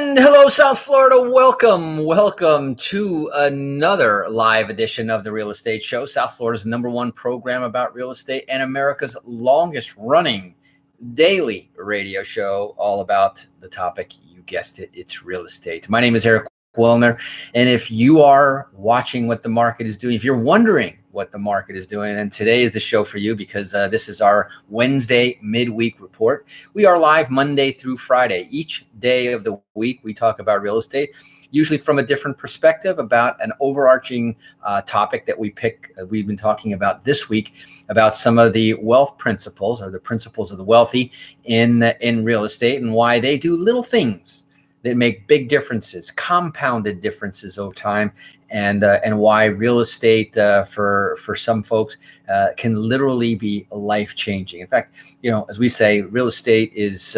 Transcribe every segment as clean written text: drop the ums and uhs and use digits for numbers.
And hello, South Florida. Welcome to another live edition of the Real Estate Show, South Florida's #1 program about real estate and America's longest running daily radio show, all about the topic. You guessed it, it's real estate. My name is Eric Willner. And if you are watching what the market is doing, if you're wondering what the market is doing, then today is the show for you, because this is our Wednesday midweek report. We are live Monday through Friday. Each day of the week, we talk about real estate, usually from a different perspective, about an overarching topic that we pick. We've been talking about this week about some of the wealth principles, or the principles of the wealthy in real estate, and why they do little things that make big differences, compounded differences over time, and why real estate for some folks can literally be life changing. In fact, as we say, real estate is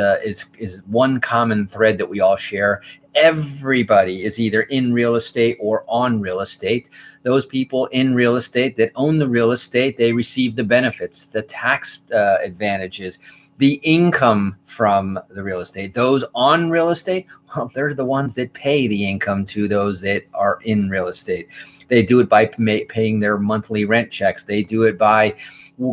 one common thread that we all share. Everybody is either in real estate or on real estate. Those people in real estate that own the real estate, they receive the benefits, the tax advantages, the income from the real estate. Those on real estate, well, they're the ones that pay the income to those that are in real estate. They do it by paying their monthly rent checks. They do it by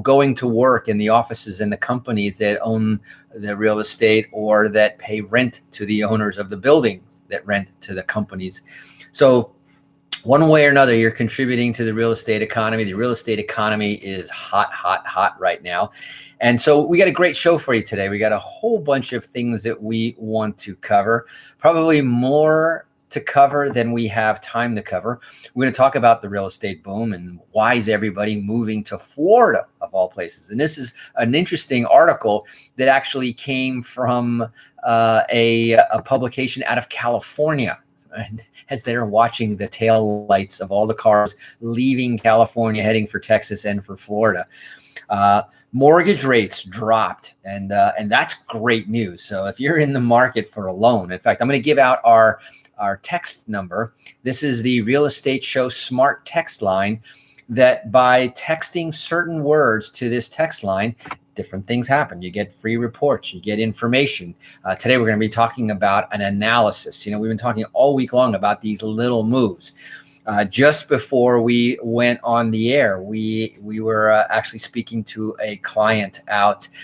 going to work in the offices and the companies that own the real estate, or that pay rent to the owners of the buildings that rent to the companies. So one way or another, you're contributing to the real estate economy. The real estate economy is hot right now. And so we got a great show for you today. We got a whole bunch of things that we want to cover, probably more to cover than we have time to cover. We're going to talk about the real estate boom and why is everybody moving to Florida, of all places. And this is an interesting article that actually came from a publication out of California. As they're watching the tail lights of all the cars leaving California, heading for Texas and for Florida. Mortgage rates dropped, and that's great news. So if you're in the market for a loan, in fact, I'm going to give out our text number. This is the Real Estate Show Smart Text line, that by texting certain words to this text line, different things happen. You get free reports, you get information. Today, we're going to be talking about an analysis. We've been talking all week long about these little moves. Just before we went on the air, we were actually speaking to a client outside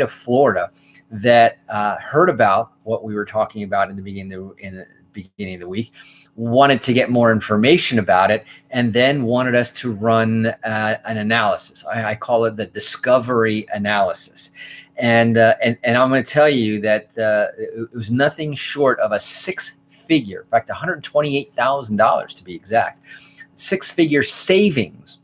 of Florida that heard about what we were talking about in the beginning of the week, wanted to get more information about it, and then wanted us to run an analysis. I call it the discovery analysis. And I'm going to tell you that it was nothing short of a six-figure, in fact, $128,000 to be exact, six-figure savings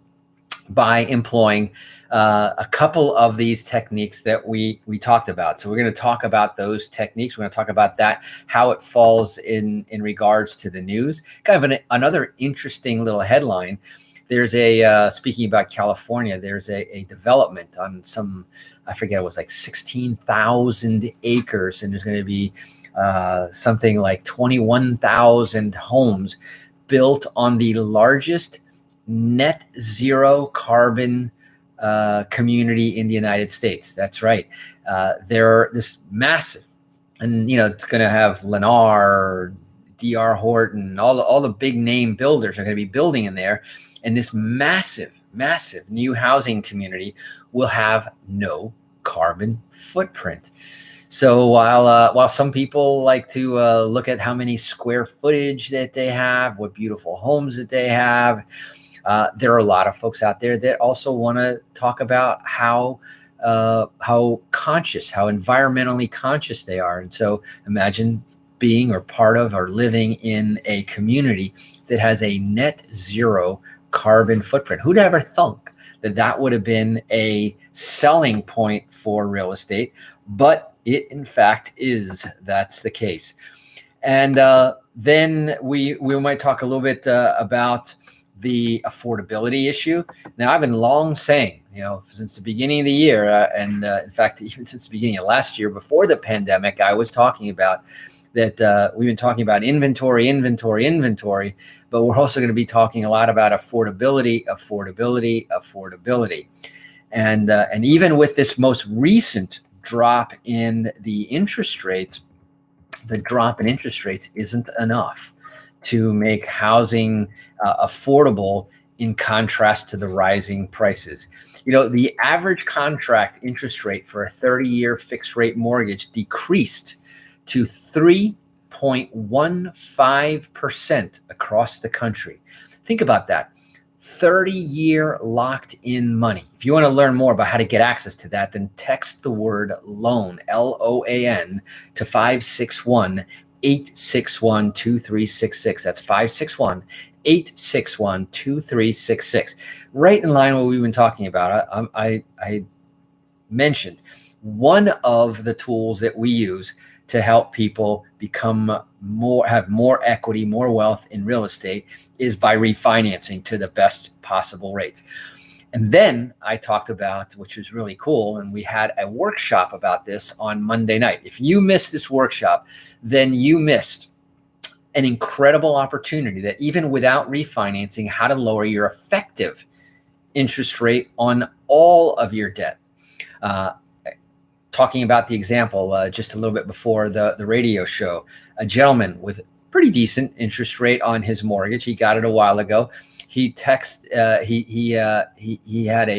by employing a couple of these techniques that we talked about. So we're going to talk about those techniques. We're going to talk about that, how it falls in regards to the news. Kind of another interesting little headline. There's speaking about California, there's a development on some, I forget, it was like 16,000 acres, and there's going to be something like 21,000 homes built on the largest net zero carbon community in the United States. That's right. They're this massive, and it's going to have Lennar, D.R. Horton, all the big name builders are going to be building in there, and this massive new housing community will have no carbon footprint. So while some people like to look at how many square footage that they have, what beautiful homes that they have, there are a lot of folks out there that also want to talk about how conscious, how environmentally conscious they are. And so imagine being or part of or living in a community that has a net zero carbon footprint. Who'd ever thunk that would have been a selling point for real estate? But it, in fact, is. That's the case. And then we might talk a little bit about the affordability issue. Now, I've been long saying, since the beginning of the year, and in fact, even since the beginning of last year, before the pandemic, I was talking about that we've been talking about inventory, but we're also going to be talking a lot about affordability. And even with this most recent drop in the interest rates, the drop in interest rates isn't enough to make housing affordable in contrast to the rising prices. The average contract interest rate for a 30-year fixed rate mortgage decreased to 3.15% across the country. Think about that. 30-year locked in money. If you want to learn more about how to get access to that, then text the word loan, LOAN, to 561-861-2366. That's 561-861-2366. Right in line with what we've been talking about. I mentioned one of the tools that we use to help people have more equity, more wealth in real estate is by refinancing to the best possible rates. And then I talked about, which was really cool, and we had a workshop about this on Monday night. If you missed this workshop, then you missed an incredible opportunity that even without refinancing, how to lower your effective interest rate on all of your debt. Talking about the example just a little bit before the radio show, a gentleman with pretty decent interest rate on his mortgage. He got it a while ago. He had a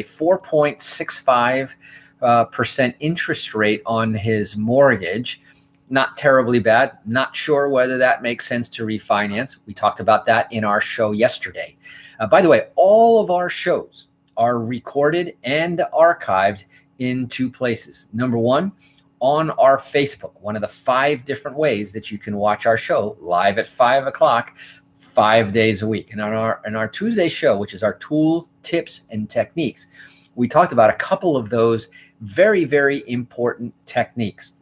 4.65% interest rate on his mortgage. Not terribly bad. Not sure whether that makes sense to refinance. We talked about that in our show yesterday. By the way, all of our shows are recorded and archived in two places. Number one, on our Facebook, one of the 5 different ways that you can watch our show live at 5 o'clock, 5 days a week. And on our Tuesday show, which is our tools, tips, and techniques, we talked about a couple of those very, very important techniques.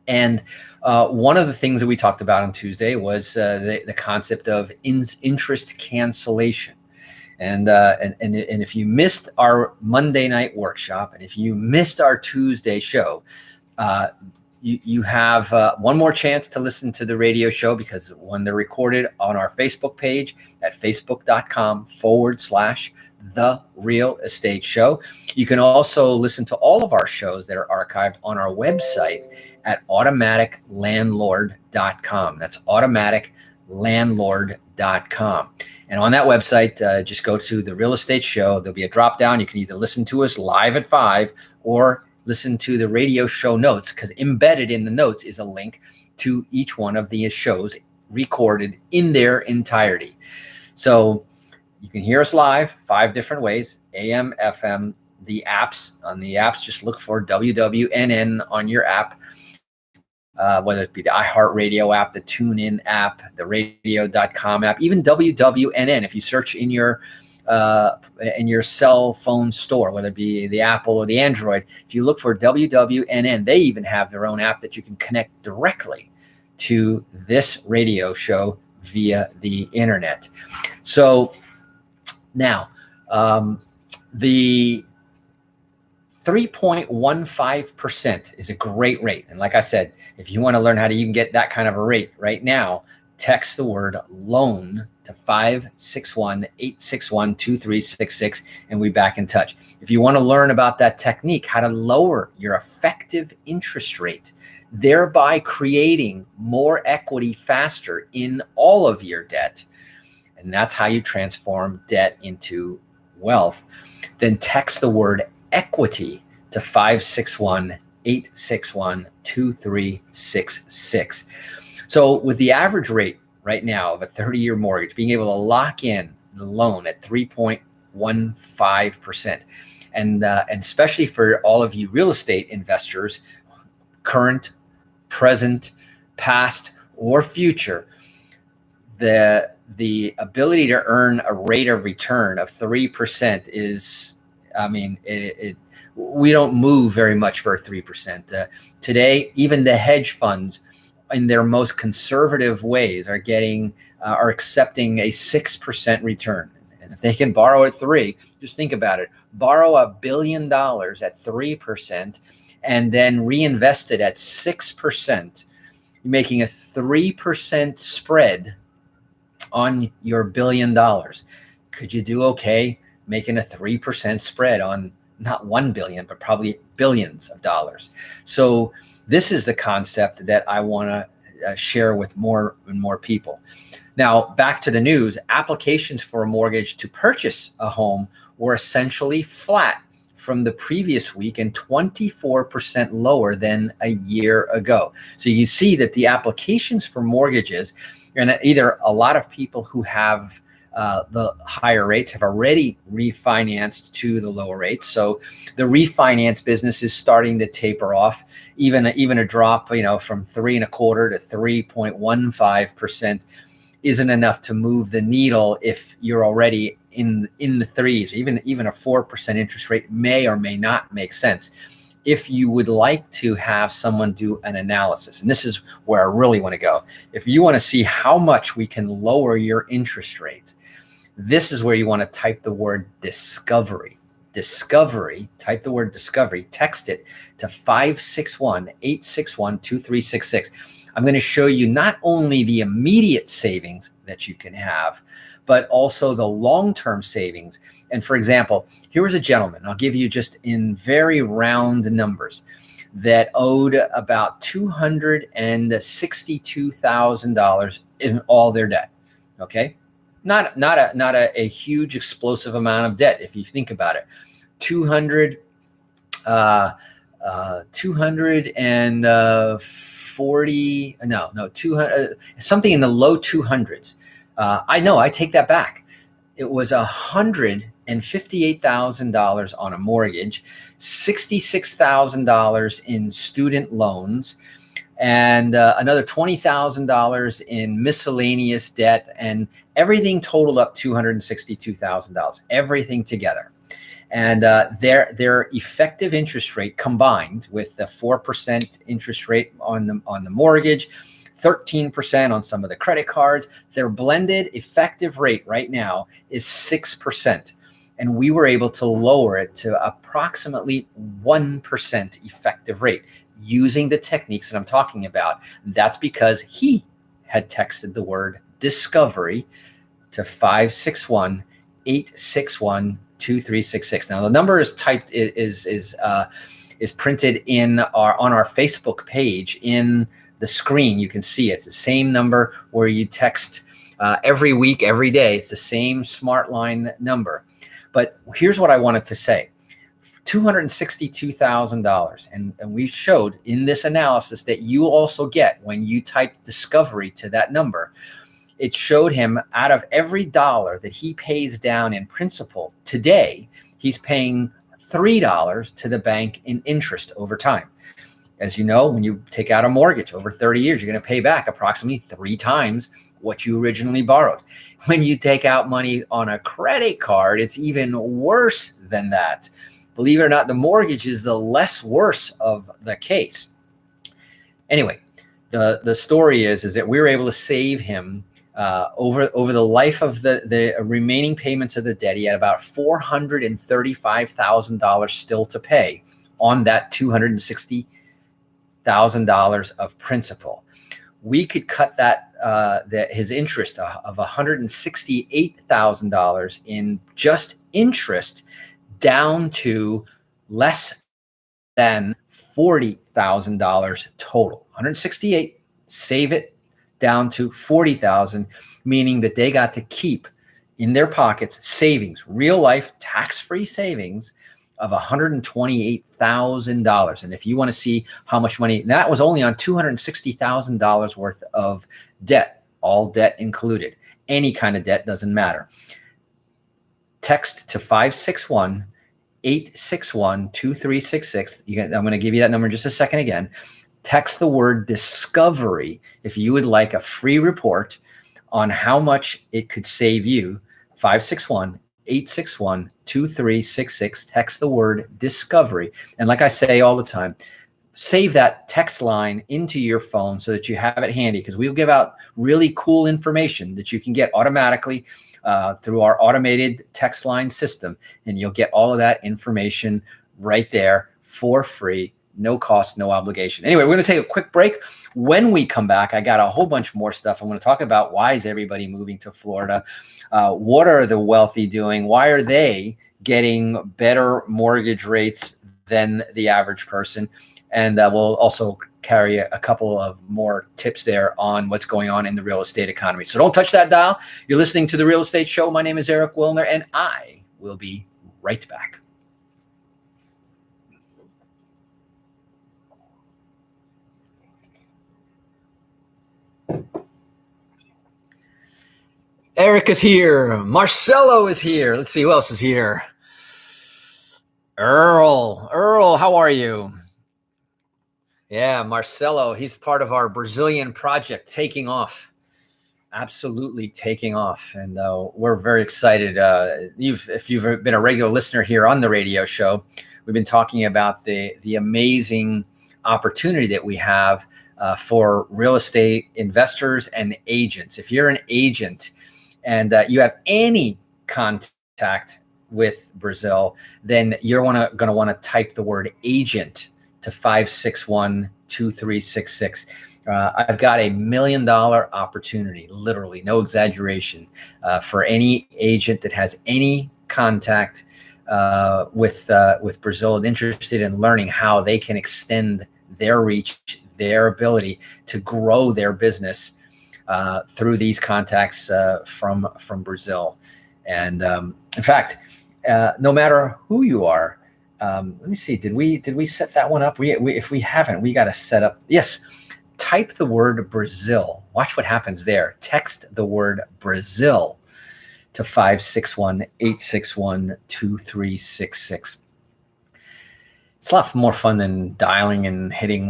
And one of the things that we talked about on Tuesday was the concept of interest cancellation. And if you missed our Monday night workshop, and if you missed our Tuesday show, you have one more chance to listen to the radio show, because when they're recorded on our Facebook page at facebook.com/The Real Estate Show. You can also listen to all of our shows that are archived on our website at automaticlandlord.com. That's automaticlandlord.com. And on that website, just go to the Real Estate Show. There'll be a drop down. You can either listen to us live at 5 or listen to the radio show notes, because embedded in the notes is a link to each one of the shows recorded in their entirety. So you can hear us live 5 different ways: AM, FM, the apps. On the apps, just look for WWNN on your app. Whether it be the iHeartRadio app, the TuneIn app, the radio.com app, even WWNN. If you search in your cell phone store, whether it be the Apple or the Android, if you look for WWNN, they even have their own app that you can connect directly to this radio show via the internet. So now, the 3.15% is a great rate. And like I said, if you want to learn how you can get that kind of a rate right now, text the word loan to 561-861-2366 and we'll be back in touch. If you want to learn about that technique, how to lower your effective interest rate, thereby creating more equity faster in all of your debt, and that's how you transform debt into wealth, then text the word equity to 561-861-2366. So with the average rate right now of a 30-year mortgage, being able to lock in the loan at 3.15%, and especially for all of you real estate investors, current, present, past, or future, the ability to earn a rate of return of 3% is, we don't move very much for 3%. Today, even the hedge funds, in their most conservative ways, are accepting a 6% return. And if they can borrow at 3%, just think about it: borrow $1 billion at 3%, and then reinvest it at 6%. You're making a 3% spread on your $1 billion. Could you do okay making a 3% spread on not 1 billion, but probably billions of dollars? So this is the concept that I want to share with more and more people. Now, back to the news, applications for a mortgage to purchase a home were essentially flat from the previous week and 24% lower than a year ago. So you see that the applications for mortgages, and either a lot of people who have the higher rates have already refinanced to the lower rates. So the refinance business is starting to taper off. Even a drop, from 3.25% to 3.15% isn't enough to move the needle if you're already in the threes. Even a 4% interest rate may or may not make sense. If you would like to have someone do an analysis, and this is where I really want to go, if you want to see how much we can lower your interest rate, this is where you want to type the word discovery. Discovery, type the word discovery, text it to 561-861-2366. I'm going to show you not only the immediate savings that you can have, but also the long-term savings. And for example, here was a gentleman, I'll give you just in very round numbers, that owed about $262,000 in all their debt. Okay. Not a huge explosive amount of debt if you think about it. 240 200 something in the low 200s. I take that back. It was $158,000 on a mortgage, $66,000 in student loans, and another $20,000 in miscellaneous debt, and everything totaled up $262,000, everything together. And their effective interest rate combined with the 4% interest rate on the mortgage, 13% on some of the credit cards, their blended effective rate right now is 6%. And we were able to lower it to approximately 1% effective rate using the techniques that I'm talking about. That's because he had texted the word discovery to 561-861-2366. Now the number is typed is printed on our Facebook page in the screen. You can see it's the same number where you text every week, every day. It's the same smart line number. But here's what I wanted to say. $262,000. And we showed in this analysis that you also get when you type discovery to that number. It showed him out of every dollar that he pays down in principal today, he's paying $3 to the bank in interest over time. As you know, when you take out a mortgage over 30 years, you're going to pay back approximately 3 times what you originally borrowed. When you take out money on a credit card, it's even worse than that. Believe it or not, the mortgage is the less worse of the case. Anyway, the story is that we were able to save him over the life of the remaining payments of the debt. He had about $435,000 still to pay on that $260,000 of principal. We could cut that his interest of $168,000 in just interest down to less than $40,000 total. 168, save it down to 40,000, meaning that they got to keep in their pockets savings, real life tax-free savings of $128,000. And if you want to see how much money, that was only on $260,000 worth of debt, all debt included. Any kind of debt, doesn't matter. Text to 561-861-2366. I'm going to give you that number in just a second again. Text the word discovery if you would like a free report on how much it could save you. 561-861-2366. Text the word discovery. And like I say all the time, save that text line into your phone so that you have it handy, because we'll give out really cool information that you can get automatically through our automated text line system. And you'll get all of that information right there for free. No cost, no obligation. Anyway, we're going to take a quick break. When we come back, I got a whole bunch more stuff. I'm going to talk about why is everybody moving to Florida? What are the wealthy doing? Why are they getting better mortgage rates than the average person? And we'll also carry a couple of more tips there on what's going on in the real estate economy. So don't touch that dial. You're listening to The Real Estate Show. My name is Eric Willner, and I will be right back. Eric is here. Marcelo is here. Let's see who else is here. Earl, how are you? Yeah, Marcelo, he's part of our Brazilian project taking off. Absolutely taking off. And we're very excited. If you've been a regular listener here on the radio show, we've been talking about the amazing opportunity that we have for real estate investors and agents. If you're an agent and you have any contact with Brazil, then you're going to want to type the word agent to 561-2366. I've got $1 million opportunity, literally, no exaggeration, for any agent that has any contact with Brazil and interested in learning how they can extend their reach, their ability to grow their business through these contacts from Brazil. And in fact, no matter who you are, let me see. Did we set that one up? If we haven't, we got to set up. Yes. Type the word Brazil. Watch what happens there. Text the word Brazil to 561-861-2366. It's a lot more fun than dialing and hitting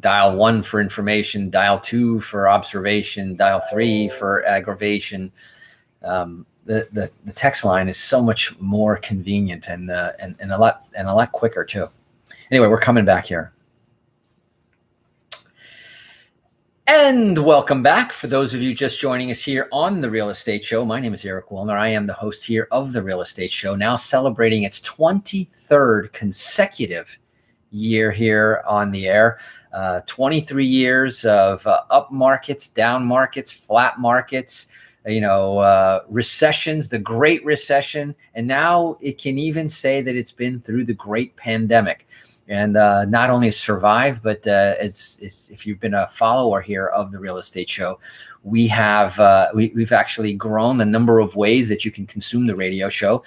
dial 1 for information, dial 2 for observation, dial 3 for aggravation. The text line is so much more convenient and a lot quicker too. Anyway, we're coming back here. And welcome back. For those of you just joining us here on The Real Estate Show, my name is Eric Willner. I am the host here of The Real Estate Show, now celebrating its 23rd consecutive year here on the air. 23 years of up markets, down markets, flat markets, recessions, the Great Recession, and now it can even say that it's been through the Great Pandemic. And not only survive, but as if you've been a follower here of the Real Estate Show, we've actually grown the number of ways that you can consume the radio show,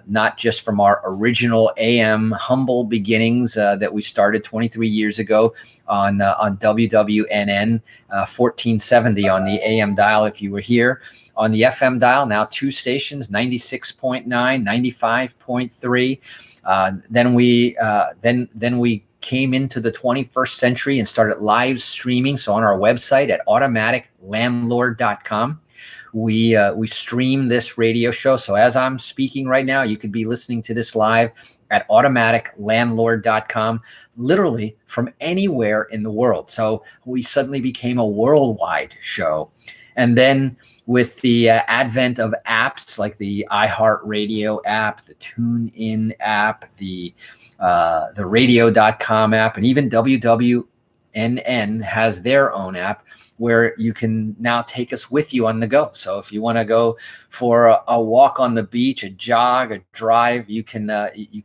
not just from our original AM humble beginnings that we started 23 years ago on WWNN 1470 on the AM dial. If you were here on the FM dial, now 2 stations, 96.9, 95.3. Then we came into the 21st century and started live streaming. So on our website at automaticlandlord.com, we stream this radio show. So as I'm speaking right now, you could be listening to this live at automaticlandlord.com, literally from anywhere in the world. So we suddenly became a worldwide show. And then with the advent of apps like the iHeartRadio app, the TuneIn app, the radio.com app, and even WWNN has their own app where you can now take us with you on the go. So if you want to go for a walk on the beach, a jog, a drive, you can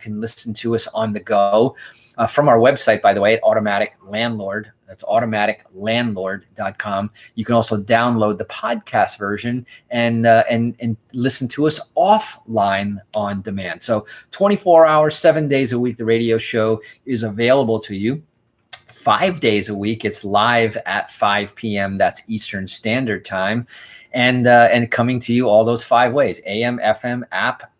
listen to us on the go from our website, by the way, at Automatic Landlord. That's automaticlandlord.com. You can also download the podcast version and listen to us offline on demand. So 24 hours, 7 days a week, the radio show is available to you. 5 days a week, it's live at 5 p.m. That's Eastern Standard Time, and coming to you all those 5 ways: AM, FM, app,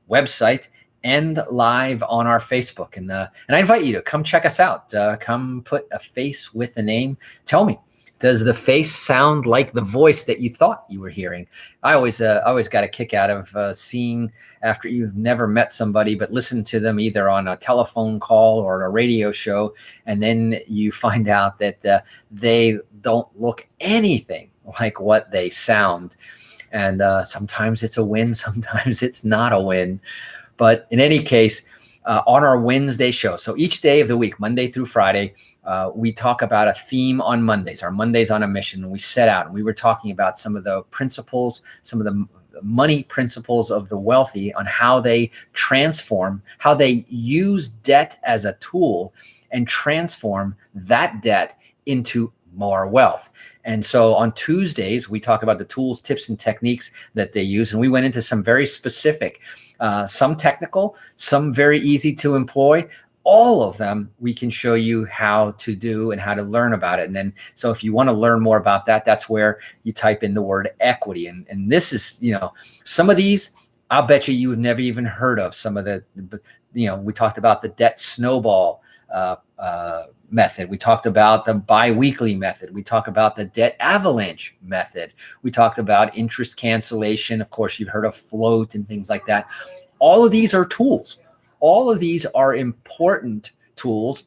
website, and live on our Facebook. And I invite you to come check us out. Come put a face with a name. Tell me, does the face sound like the voice that you thought you were hearing? I always got a kick out of seeing, after you've never met somebody, but listen to them either on a telephone call or a radio show, and then you find out that they don't look anything like what they sound. And sometimes it's a win, sometimes it's not a win. But in any case, on our Wednesday show, so each day of the week, Monday through Friday, we talk about a theme on Mondays, our Mondays on a Mission. And we set out, and we were talking about some of the principles, some of the money principles of the wealthy on how they transform, how they use debt as a tool and transform that debt into more wealth. And so on Tuesdays, we talk about the tools, tips, and techniques that they use. And we went into some very specific, some technical, some very easy to employ. All of them we can show you how to do and how to learn about it. And then, so if you want to learn more about that, that's where you type in the word equity. And this is, some of these, I'll bet you've never even heard of. Some of the, we talked about the debt snowball method. We talked about the biweekly method. We talked about the debt avalanche method. We talked about interest cancellation. Of course, you've heard of float and things like that. All of these are tools. All of these are important tools.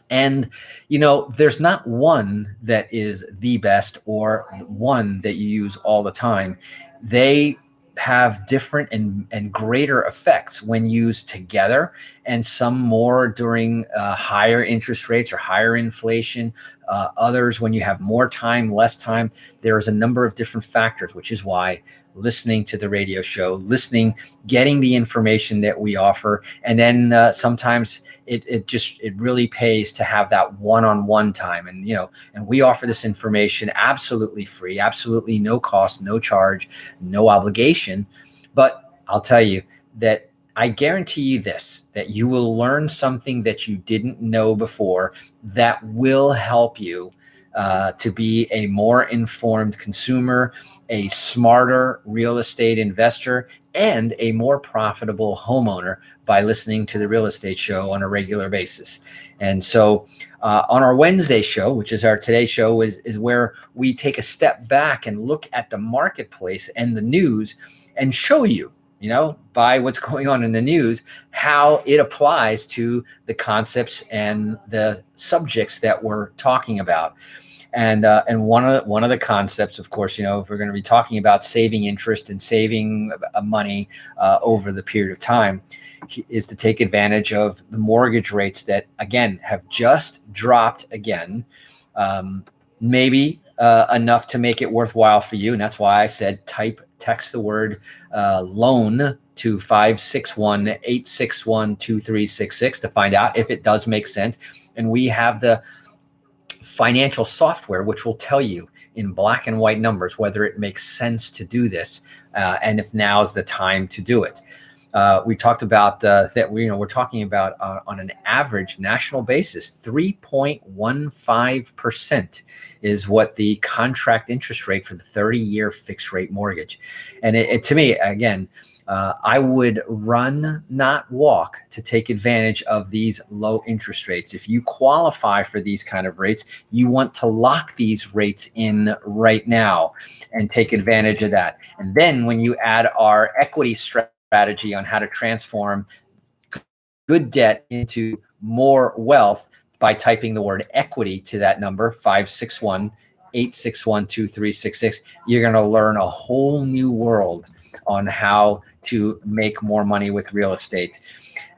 And, there's not one that is the best or one that you use all the time. They have different and greater effects when used together, and some more during higher interest rates or higher inflation. Others when you have more time, less time. There's a number of different factors, which is why listening to the radio show, getting the information that we offer, and then sometimes it really pays to have that one-on-one time. And and we offer this information absolutely free, absolutely no cost, no charge, no obligation. But I'll tell you that I guarantee you this, that you will learn something that you didn't know before that will help you to be a more informed consumer, a smarter real estate investor, and a more profitable homeowner by listening to the Real Estate Show on a regular basis. And so on our Wednesday show, which is our Today show, is where we take a step back and look at the marketplace and the news and show you, by what's going on in the news, how it applies to the concepts and the subjects that we're talking about. And one of the concepts, of course, if we're going to be talking about saving interest and saving money over the period of time, is to take advantage of the mortgage rates that, again, have just dropped again, maybe enough to make it worthwhile for you. And that's why I said text the word loan to 561-861-2366 to find out if it does make sense. And we have the financial software which will tell you in black and white numbers whether it makes sense to do this and if now is the time to do it. We talked about that we're talking about on an average national basis, 3.15% is what the contract interest rate for the 30-year fixed rate mortgage. And it to me, again, I would run, not walk, to take advantage of these low interest rates. If you qualify for these kind of rates, you want to lock these rates in right now and take advantage of that. And then when you add our equity strategy on how to transform good debt into more wealth by typing the word equity to that number, 561-861-2366, you're going to learn a whole new world on how to make more money with real estate.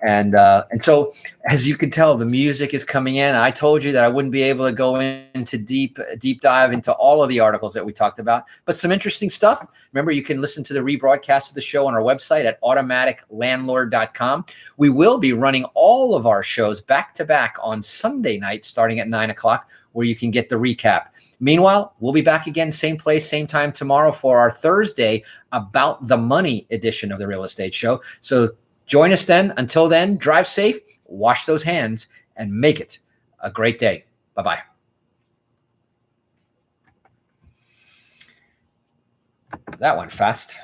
And so, as you can tell, the music is coming in. I told you that I wouldn't be able to go into deep dive into all of the articles that we talked about, but some interesting stuff. Remember, you can listen to the rebroadcast of the show on our website at automaticlandlord.com. We will be running all of our shows back to back on Sunday night, starting at 9 o'clock, where you can get the recap. Meanwhile, we'll be back again, same place, same time tomorrow for our Thursday About the Money edition of the Real Estate Show. So join us then. Until then, drive safe, wash those hands, and make it a great day. Bye-bye. That went fast.